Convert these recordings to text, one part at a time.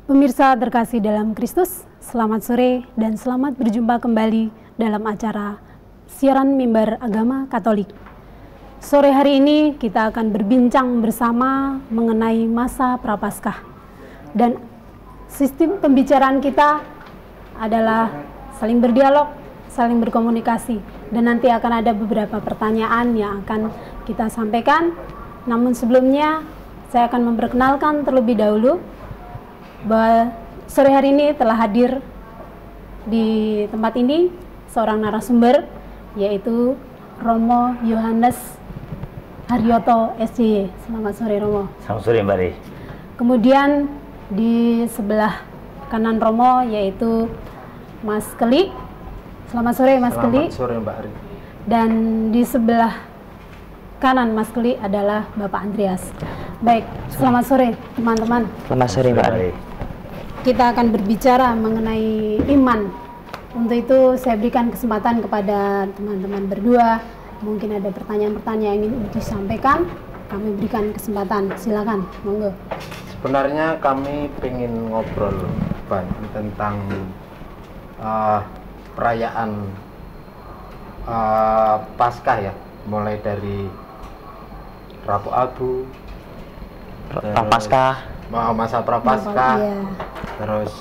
Pemirsa terkasih dalam Kristus, selamat sore dan selamat berjumpa kembali dalam acara siaran mimbar agama Katolik. Sore hari ini kita akan berbincang bersama mengenai masa Prapaskah. Dan sistem pembicaraan kita adalah saling berdialog, saling berkomunikasi. Dan nanti akan ada beberapa pertanyaan yang akan kita sampaikan. Namun sebelumnya saya akan memperkenalkan terlebih dahulu bahwa sore hari ini telah hadir di tempat ini seorang narasumber, yaitu Romo Yohanes Haryoto SJ. Selamat sore Romo. Selamat sore Mbak Ri. Kemudian di sebelah kanan Romo yaitu Mas Keli. Selamat sore Mas Keli. Selamat sore Mbak Ri. Dan di sebelah kanan Mas Keli adalah Bapak Andreas. Baik, selamat sore teman-teman. Selamat sore Mbak Ri. Kita akan berbicara mengenai iman. Untuk itu saya berikan kesempatan kepada teman-teman berdua. Mungkin ada pertanyaan-pertanyaan yang ingin disampaikan. Kami berikan kesempatan. Silakan, monggo. Sebenarnya kami ingin ngobrol tentang perayaan Paskah ya, mulai dari Rabu Abu, Prapaskah, masa Prapaskah, Iya. terus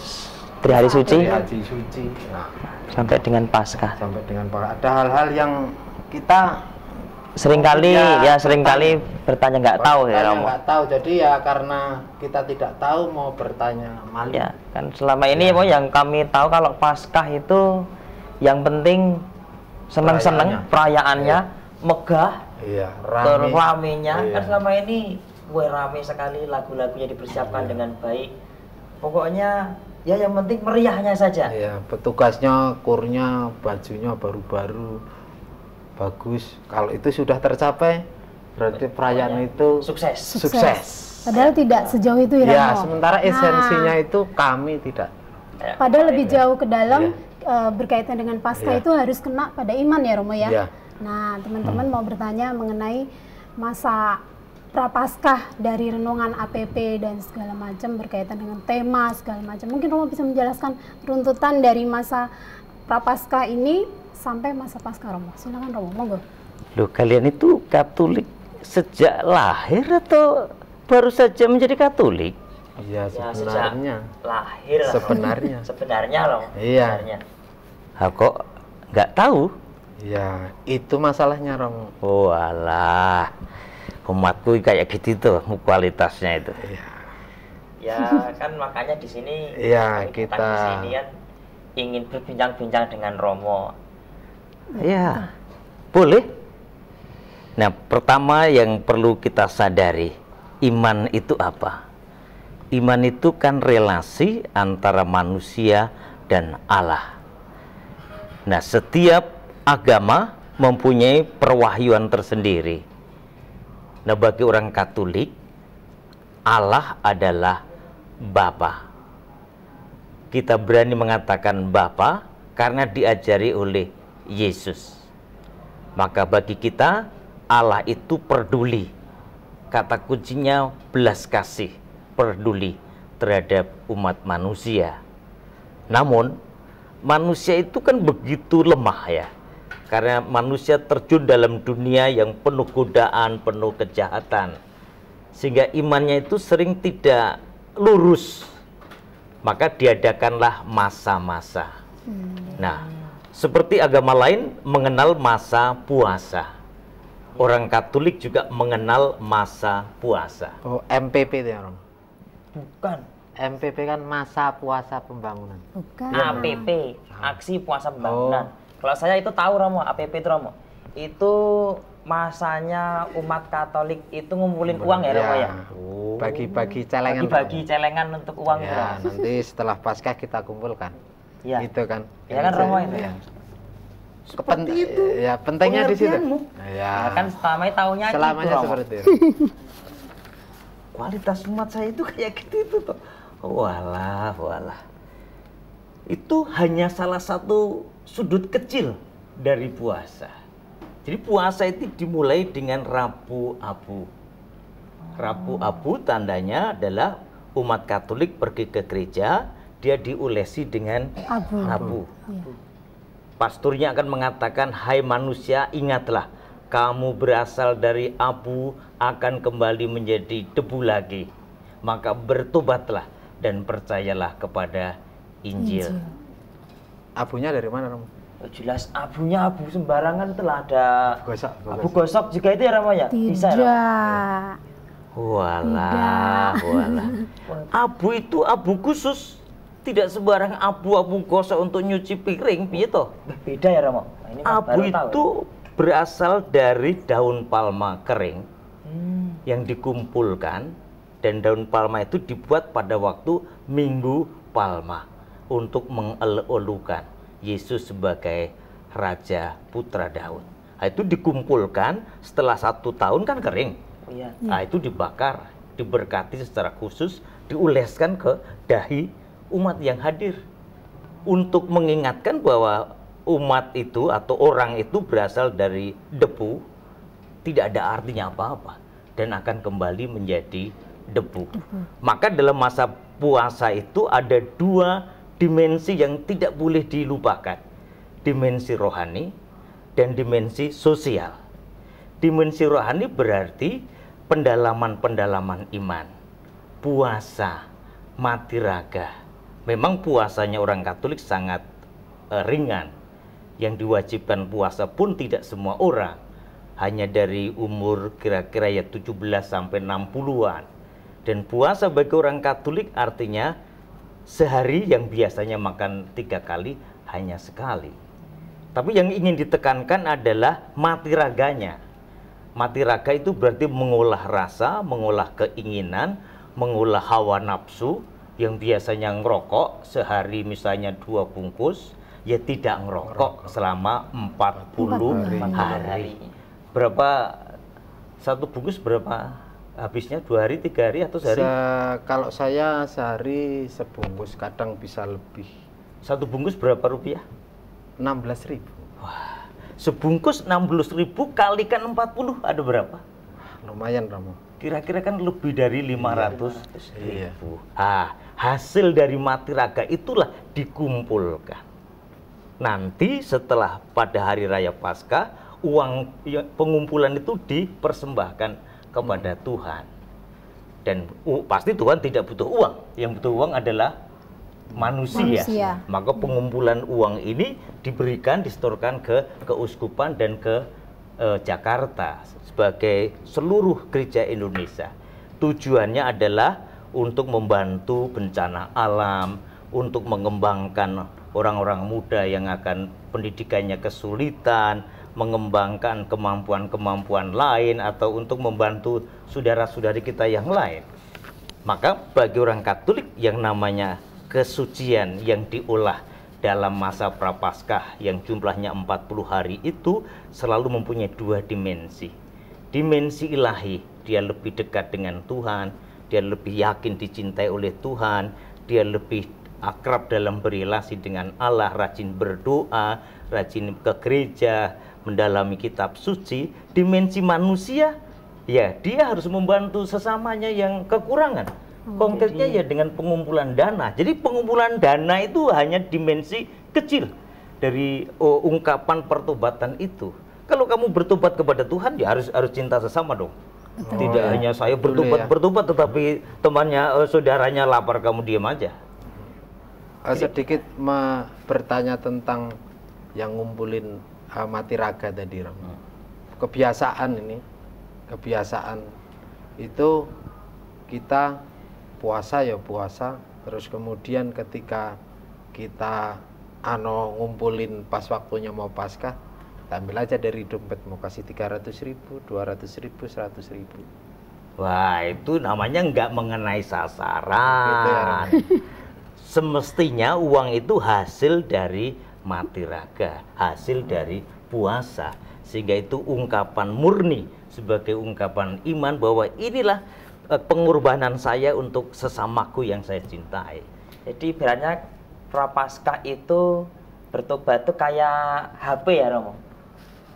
Trihari Suci, Trihari Suci, nah, sampai dengan Paskah. sampai dengan ada hal-hal yang kita Seringkali bertanya nggak tahu ya Romo. nggak tahu, jadi ya karena kita tidak tahu mau bertanya malu. Ya kan selama ini yang kami tahu kalau Paskah itu yang penting seneng-seneng perayaannya, megah, Iya, terus ramenya. Iya. Kan selama ini rame sekali, lagu-lagunya dipersiapkan dengan baik. Pokoknya ya yang penting meriahnya saja. Iya, petugasnya, kurnya, bajunya baru-baru, bagus. Kalau itu sudah tercapai, berarti perayaan itu Sukses. sukses. Padahal tidak sejauh itu ya, Ya, Romo. sementara esensinya itu kami tidak. Padahal lebih jauh ke dalam berkaitan dengan Paskah Iya. itu harus kena pada iman ya Romo ya. Iya. Nah, teman-teman mau bertanya mengenai masa Prapaskah dari renungan APP dan segala macam berkaitan dengan tema segala macam. Mungkin Romo bisa menjelaskan runtutan dari masa Prapaskah ini sampai masa Paskah Romo. Silakan Romo, monggo. Loh, kalian itu Katolik sejak lahir atau baru saja menjadi Katolik? Iya, Ya, sebenarnya. sejak lahir lah. Sebenarnya. Sebenarnya loh. Iya. Sebenarnya. Kok nggak tahu? Ya, itu masalahnya, Romo. Oh alah, umatku kayak gitu tuh kualitasnya itu. Iya. Ya kan makanya di sini Iya, kami datang di sini kan ingin berbincang-bincang dengan Romo. Ya, boleh. Nah, pertama yang perlu kita sadari, iman itu apa? Iman itu kan relasi antara manusia dan Allah. Nah, setiap agama mempunyai perwahyuan tersendiri. Nah, bagi orang Katolik, Allah adalah Bapa. Kita berani mengatakan Bapa karena diajari oleh Yesus. Maka bagi kita, Allah itu peduli. Kata kuncinya belas kasih, peduli terhadap umat manusia. Namun, manusia itu kan begitu lemah ya. Karena manusia terjun dalam dunia yang penuh godaan, penuh kejahatan. Sehingga imannya itu sering tidak lurus. Maka diadakanlah masa-masa. Nah, seperti agama lain mengenal masa puasa. Orang Katolik juga mengenal masa puasa. Oh, MPP itu ya, Romo. Bukan. MPP kan masa puasa pembangunan. Bukan. APP, Aksi Puasa Pembangunan. Kalau saya itu tahu Romo, APP itu Romo. Itu masanya umat Katolik itu ngumpulin uang ya Romo ya. Bagi-bagi celengan. Bagi-bagi celengan untuk uang itu. Ya, nanti setelah Paskah kita kumpulkan. Iya. Itu kan. Ya kan Romo itu. Ya. Seperti itu. Ya, pentingnya di situ. Pengertianmu. Ya. Ya kan selamanya taunya Selamanya itu Romo. seperti itu. Kualitas umat saya itu kayak gitu itu tuh. Walah, walah. Itu hanya salah satu sudut kecil dari puasa. Jadi puasa itu dimulai dengan Rabu Abu. Rabu Abu tandanya adalah umat Katolik pergi ke gereja, dia diulesi dengan abu. Iya. Pasturnya akan mengatakan, hai manusia, ingatlah, kamu berasal dari abu, akan kembali menjadi debu lagi. Maka bertobatlah dan percayalah kepada Injil. Abunya dari mana, Romo? Jelas abunya abu sembarangan, telah ada Gosok, abu gosok juga itu ya Romo ya? Bisa ya, Romo? Tidak. Walah. Abu itu abu khusus. Tidak sembarang abu-abu gosok untuk nyuci piring, piye toh? Beda ya Romo? Nah, ini Abu baru tahu. itu berasal dari daun palma kering yang dikumpulkan, dan daun palma itu dibuat pada waktu Minggu Palma untuk mengelukan Yesus sebagai Raja Putra Daud. Nah, itu dikumpulkan setelah 1 tahun kan kering. Iya. Nah, itu dibakar, diberkati secara khusus, diuleskan ke dahi umat yang hadir untuk mengingatkan bahwa umat itu atau orang itu berasal dari debu, tidak ada artinya apa-apa dan akan kembali menjadi debu. Maka dalam masa puasa itu ada 2 dimensi yang tidak boleh dilupakan. Dimensi rohani dan dimensi sosial. Dimensi rohani berarti pendalaman-pendalaman iman, puasa, mati raga. Memang puasanya orang Katolik sangat ringan. Yang diwajibkan puasa pun tidak semua orang. Hanya dari umur kira-kira ya 17 sampai 60-an. Dan puasa bagi orang Katolik artinya sehari yang biasanya makan 3 kali hanya sekali. Tapi yang ingin ditekankan adalah mati raganya. Mati raga itu berarti mengolah rasa, mengolah keinginan, mengolah hawa nafsu. Yang biasanya ngerokok sehari misalnya 2 bungkus, ya tidak ngerokok selama 40 hari. Berapa satu bungkus berapa habisnya? 2 hari, 3 hari atau sehari? Kalau saya sehari sebungkus, kadang bisa lebih. Satu bungkus berapa rupiah? 16.000. Wah, sebungkus 16.000 kalikan 40 ada berapa? Lumayan, Romo. Kira-kira kan lebih dari 500.000. Iya. Hasil dari mati raga itulah dikumpulkan. Nanti setelah pada hari raya Paskah, uang pengumpulan itu dipersembahkan kepada Tuhan. Dan pasti Tuhan tidak butuh uang. Yang butuh uang adalah manusia. Maka pengumpulan uang ini diberikan, disetorkan ke keuskupan dan ke Jakarta sebagai seluruh gereja Indonesia. Tujuannya adalah untuk membantu bencana alam, untuk mengembangkan orang-orang muda yang akan pendidikannya kesulitan, mengembangkan kemampuan-kemampuan lain, atau untuk membantu saudara-saudari kita yang lain. Maka bagi orang Katolik yang namanya kesucian yang diolah dalam masa Prapaskah yang jumlahnya 40 hari itu selalu mempunyai 2 dimensi. Dimensi ilahi, dia lebih dekat dengan Tuhan, dia lebih yakin dicintai oleh Tuhan, dia lebih akrab dalam berrelasi dengan Allah, rajin berdoa, rajin ke gereja, mendalami kitab suci. Dimensi manusia, ya dia harus membantu sesamanya yang kekurangan. Konkretnya ya dengan pengumpulan dana. Jadi pengumpulan dana itu hanya dimensi kecil dari ungkapan pertobatan itu. Kalau kamu bertobat kepada Tuhan, ya harus cinta sesama dong. Tidak hanya saya bertobat tetapi temannya, saudaranya lapar, kamu diam aja. Sedikit bertanya tentang yang ngumpulin mati raga tadi, Ram. Kebiasaan itu kita puasa ya puasa, terus kemudian ketika kita ngumpulin pas waktunya mau Paskah, ambil aja dari dompet, mau kasih 300.000, 200.000, 100.000. Wah, itu namanya nggak mengenai sasaran. Gitu ya, semestinya uang itu hasil dari mati raga, hasil dari puasa, sehingga itu ungkapan murni sebagai ungkapan iman bahwa inilah pengorbanan saya untuk sesamaku yang saya cintai. Jadi ibaratnya Prapaskah itu bertobat itu kayak HP ya, Romo.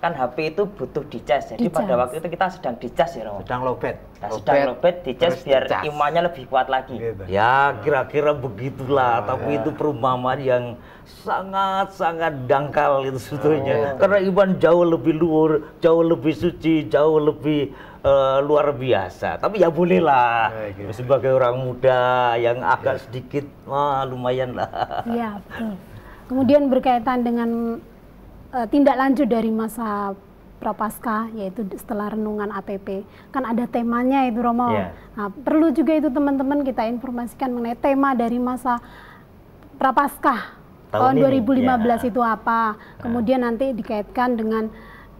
Kan HP itu butuh dicas. Jadi pada waktu itu kita sedang dicas ya, Romo. Sedang lowbat. Nah, sedang lobet dicas biar imannya lebih kuat lagi. Gitu. Ya kira-kira begitulah, tapi itu perumpamaan yang sangat-sangat dangkal itu sebetulnya. Karena iman jauh lebih luhur, jauh lebih suci, jauh lebih luar biasa. Tapi ya bolehlah sebagai orang muda yang agak sedikit lumayan lah. Iya, betul. Kemudian berkaitan dengan tindak lanjut dari masa Prapaskah, yaitu setelah renungan APP, kan ada temanya itu Romo. Yeah. Nah, perlu juga itu teman-teman kita informasikan mengenai tema dari masa Prapaskah tahun 2015 itu apa. Kemudian nanti dikaitkan dengan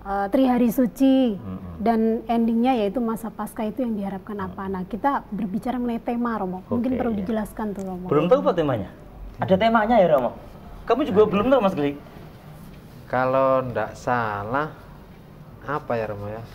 Trihari Suci dan endingnya yaitu masa Paskah itu yang diharapkan apa. Nah, kita berbicara mengenai tema Romo. Mungkin perlu dijelaskan tuh Romo. Belum tahu Pak temanya? Ada temanya ya Romo? Kamu juga belum tahu Mas Gelik? Kalau ndak salah apa ya Romo ya?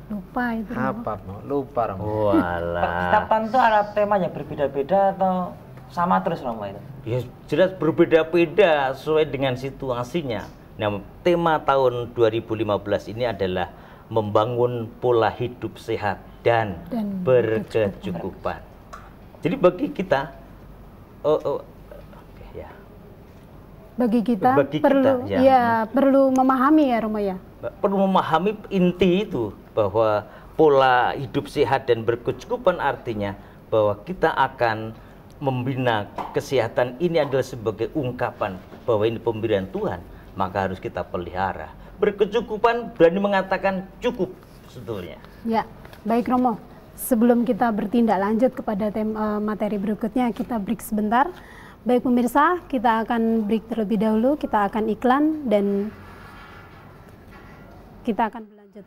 Lupa itu Romo. Apa Romo? Lupa Romo. Walah. Percakapan itu ada temanya berbeda-beda atau sama terus Romo itu? Ya jelas berbeda-beda sesuai dengan situasinya. Nah, tema tahun 2015 ini adalah membangun pola hidup sehat dan berkecukupan. Jadi bagi kita bagi kita perlu perlu memahami ya Romo ya. Perlu memahami inti itu bahwa pola hidup sehat dan berkecukupan artinya bahwa kita akan membina kesehatan ini adalah sebagai ungkapan bahwa ini pemberian Tuhan, maka harus kita pelihara. Berkecukupan berani mengatakan cukup sebetulnya. Ya, baik Romo. Sebelum kita bertindak lanjut kepada materi berikutnya, kita break sebentar. Baik pemirsa, kita akan break terlebih dahulu, kita akan iklan dan kita akan berlanjut.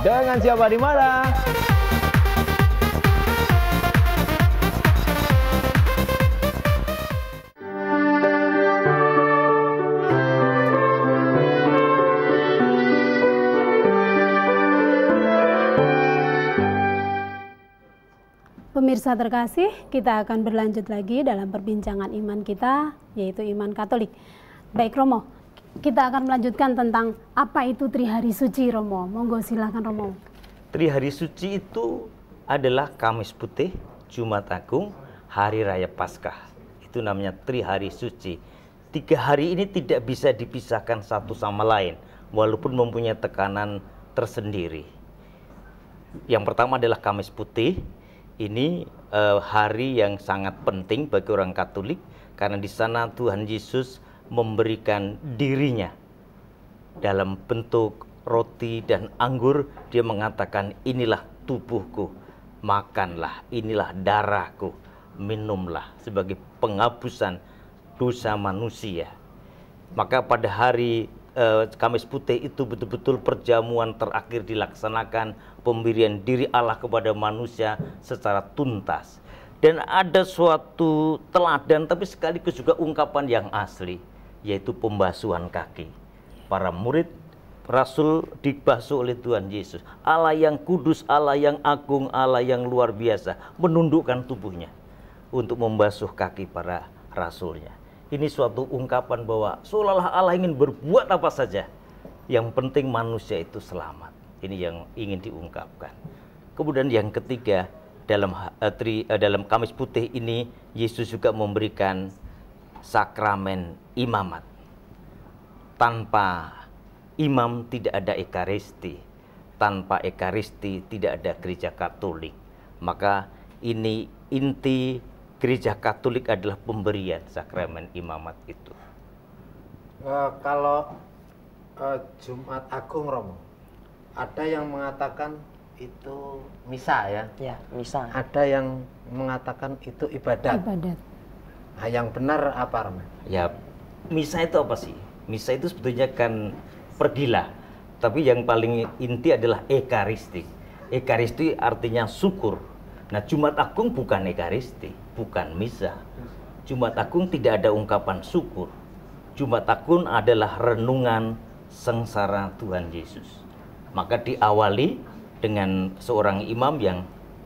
Dengan siapa di mana? Pemirsa terkasih, kita akan berlanjut lagi dalam perbincangan iman kita, yaitu iman Katolik. Baik Romo, kita akan melanjutkan tentang apa itu Trihari Suci Romo. Monggo silakan Romo. Trihari Suci itu adalah Kamis Putih, Jumat Agung, Hari Raya Paskah. Itu namanya Trihari Suci. 3 hari ini tidak bisa dipisahkan satu sama lain, walaupun mempunyai tekanan tersendiri. Yang pertama adalah Kamis Putih. Ini hari yang sangat penting bagi orang Katolik karena di sana Tuhan Yesus memberikan dirinya dalam bentuk roti dan anggur. Dia mengatakan, inilah tubuhku, makanlah, inilah darahku, minumlah sebagai penghapusan dosa manusia. Maka pada hari Kamis Putih itu betul-betul perjamuan terakhir dilaksanakan, pemberian diri Allah kepada manusia secara tuntas. Dan ada suatu teladan tapi sekaligus juga ungkapan yang asli, yaitu pembasuhan kaki. Para murid Rasul dibasuh oleh Tuhan Yesus. Allah yang kudus, Allah yang agung, Allah yang luar biasa menundukkan tubuhnya untuk membasuh kaki para rasulnya. Ini suatu ungkapan bahwa seolah-olah Allah ingin berbuat apa saja, yang penting manusia itu selamat. Ini yang ingin diungkapkan. Kemudian yang ketiga, dalam Kamis Putih ini Yesus juga memberikan sakramen imamat. Tanpa imam tidak ada ekaristi. Tanpa ekaristi tidak ada gereja Katolik. Maka ini inti gereja Katolik adalah pemberian sakramen imamat itu. Kalau Jumat Agung Romo, ada yang mengatakan itu misa ya? Ya, misa. Ada yang mengatakan itu ibadat. Ibadat. Nah, yang benar apa Romo? Ya, misa itu apa sih? Misa itu sebetulnya kan pergilah. Tapi yang paling inti adalah ekaristi. Ekaristi artinya syukur. Nah, Jumat Agung bukan ekaristi, bukan misa. Jumat Agung tidak ada ungkapan syukur. Jumat Agung adalah renungan sengsara Tuhan Yesus. Maka diawali dengan seorang imam yang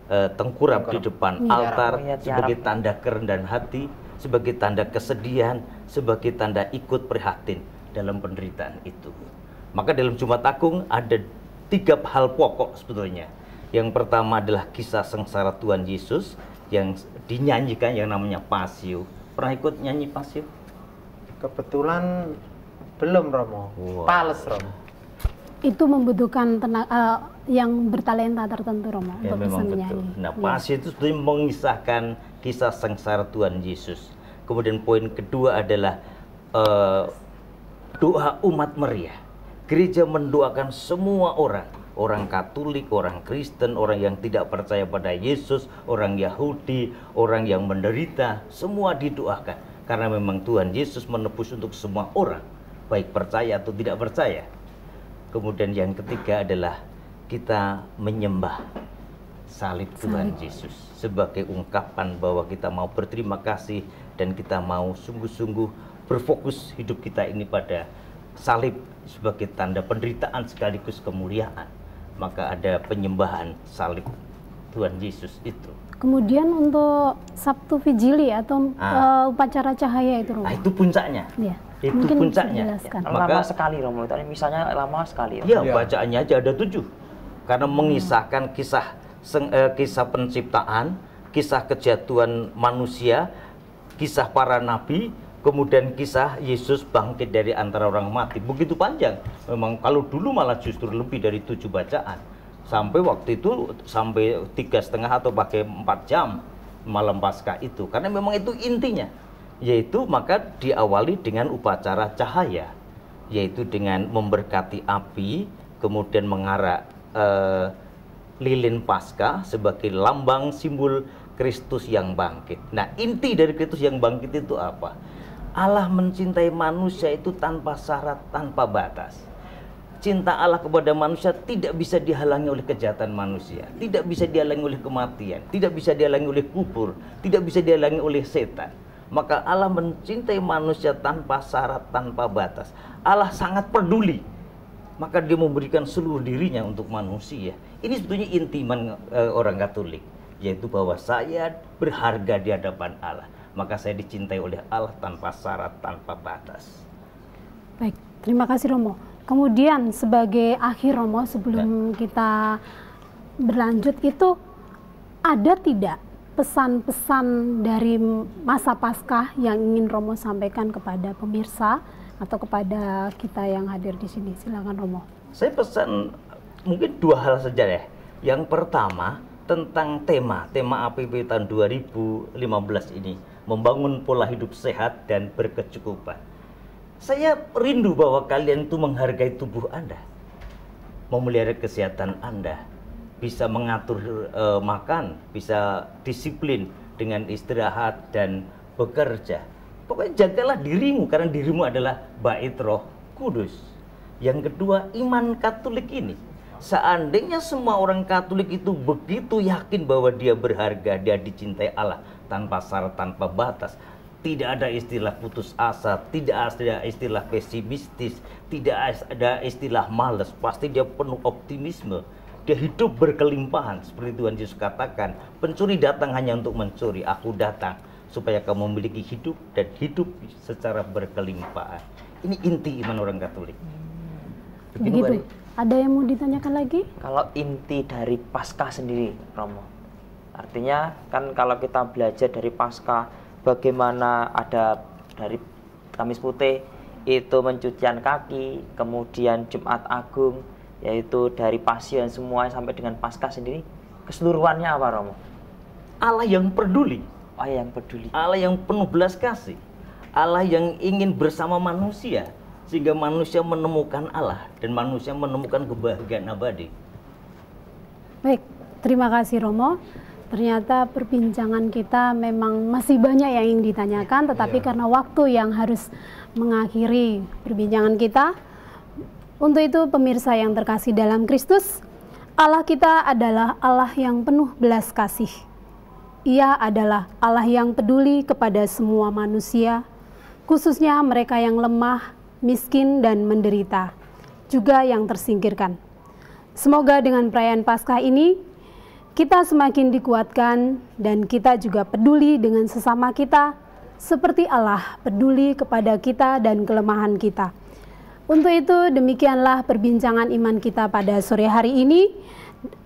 tengkurap di depan altar sebagai tanda kerendahan hati, sebagai tanda kesedihan, sebagai tanda ikut prihatin dalam penderitaan itu. Maka dalam Jumat Agung ada 3 hal pokok sebetulnya. Yang pertama adalah kisah sengsara Tuhan Yesus yang dinyanyikan yang namanya Pasio. Pernah ikut nyanyi Pasio? Kebetulan belum Romo. Wow. Pales Romo. Itu membutuhkan yang bertalenta tertentu Romo Ya, untuk bisa memang menyanyi. betul. Nah, Pasio itu sebetulnya mengisahkan kisah sengsara Tuhan Yesus. Kemudian poin kedua adalah doa umat meriah. Gereja mendoakan semua orang, orang Katolik, orang Kristen, orang yang tidak percaya pada Yesus, orang Yahudi, orang yang menderita, semua didoakan. Karena memang Tuhan Yesus menebus untuk semua orang, baik percaya atau tidak percaya. Kemudian yang ketiga adalah kita menyembah salib Tuhan Yesus sebagai ungkapan bahwa kita mau berterima kasih dan kita mau sungguh-sungguh berfokus hidup kita ini pada salib sebagai tanda penderitaan sekaligus kemuliaan. Maka ada penyembahan salib Tuhan Yesus itu. Kemudian untuk Sabtu Vigili atau upacara cahaya itu Romo. Nah, itu puncaknya. Ya. Itu Mungkin bisa puncaknya. dijelaskan. Lama sekali Romo, itu misalnya lama sekali. Ya, bacaannya aja ada 7. Karena mengisahkan kisah penciptaan, kisah kejatuhan manusia, kisah para nabi, kemudian kisah Yesus bangkit dari antara orang mati. Begitu panjang. Memang kalau dulu malah justru lebih dari 7 bacaan. Sampai waktu itu sampai 3,5 atau pakai 4 jam malam Paskah itu. Karena memang itu intinya. Yaitu maka diawali dengan upacara cahaya. Yaitu dengan memberkati api, kemudian mengarak lilin Paskah sebagai lambang simbol Kristus yang bangkit. Nah, inti dari Kristus yang bangkit itu apa? Allah mencintai manusia itu tanpa syarat, tanpa batas. Cinta Allah kepada manusia tidak bisa dihalangi oleh kejahatan manusia, tidak bisa dihalangi oleh kematian, tidak bisa dihalangi oleh kubur, tidak bisa dihalangi oleh setan. Maka Allah mencintai manusia tanpa syarat, tanpa batas. Allah sangat peduli. Maka dia memberikan seluruh dirinya untuk manusia. Ini sebetulnya inti orang Katolik, yaitu bahwa saya berharga di hadapan Allah. Maka saya dicintai oleh Allah tanpa syarat, tanpa batas. Baik, terima kasih Romo. Kemudian sebagai akhir Romo, sebelum kita berlanjut itu, ada tidak pesan-pesan dari masa Paskah yang ingin Romo sampaikan kepada pemirsa atau kepada kita yang hadir di sini? Silakan Romo. Saya pesan mungkin 2 hal saja ya. Yang pertama tentang tema APP tahun 2015 ini, membangun pola hidup sehat dan berkecukupan. Saya rindu bahwa kalian itu menghargai tubuh Anda, memelihara kesehatan Anda, bisa mengatur makan, bisa disiplin dengan istirahat dan bekerja. Pokoknya jagalah dirimu, karena dirimu adalah bait Roh Kudus. Yang kedua, iman Katolik ini. Seandainya semua orang Katolik itu begitu yakin bahwa dia berharga, dia dicintai Allah tanpa syarat, tanpa batas. Tidak ada istilah putus asa, tidak ada istilah pesimistis, tidak ada istilah malas. Pasti dia penuh optimisme. Dia hidup berkelimpahan. Seperti Tuhan Yesus katakan, pencuri datang hanya untuk mencuri, aku datang supaya kamu memiliki hidup dan hidup secara berkelimpahan. Ini inti iman orang Katolik. Begitu. Ada yang mau ditanyakan lagi? Kalau inti dari Paskah sendiri, Romo, artinya kan kalau kita belajar dari Paskah, bagaimana ada dari Kamis Putih itu pencucian kaki, kemudian Jumat Agung, yaitu dari Pasion semua sampai dengan Paskah sendiri, keseluruhannya apa Romo? Allah yang peduli, Allah yang peduli, Allah yang penuh belas kasih, Allah yang ingin bersama manusia sehingga manusia menemukan Allah dan manusia menemukan kebahagiaan abadi. Baik, terima kasih Romo. Ternyata perbincangan kita memang masih banyak yang ingin ditanyakan, tetapi karena waktu yang harus mengakhiri perbincangan kita, untuk itu pemirsa yang terkasih dalam Kristus, Allah kita adalah Allah yang penuh belas kasih. Ia adalah Allah yang peduli kepada semua manusia, khususnya mereka yang lemah, miskin, dan menderita, juga yang tersingkirkan. Semoga dengan perayaan Paskah ini, kita semakin dikuatkan dan kita juga peduli dengan sesama kita seperti Allah peduli kepada kita dan kelemahan kita. Untuk itu demikianlah perbincangan iman kita pada sore hari ini,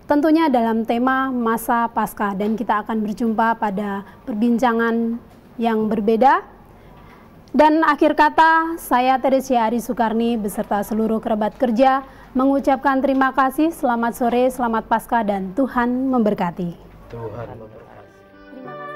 tentunya dalam tema masa Paskah, dan kita akan berjumpa pada perbincangan yang berbeda. Dan akhir kata, saya Teresia Ari Sukarni beserta seluruh kerabat kerja mengucapkan terima kasih, selamat sore, selamat Paskah, dan Tuhan memberkati. Tuhan memberkati. Terima kasih.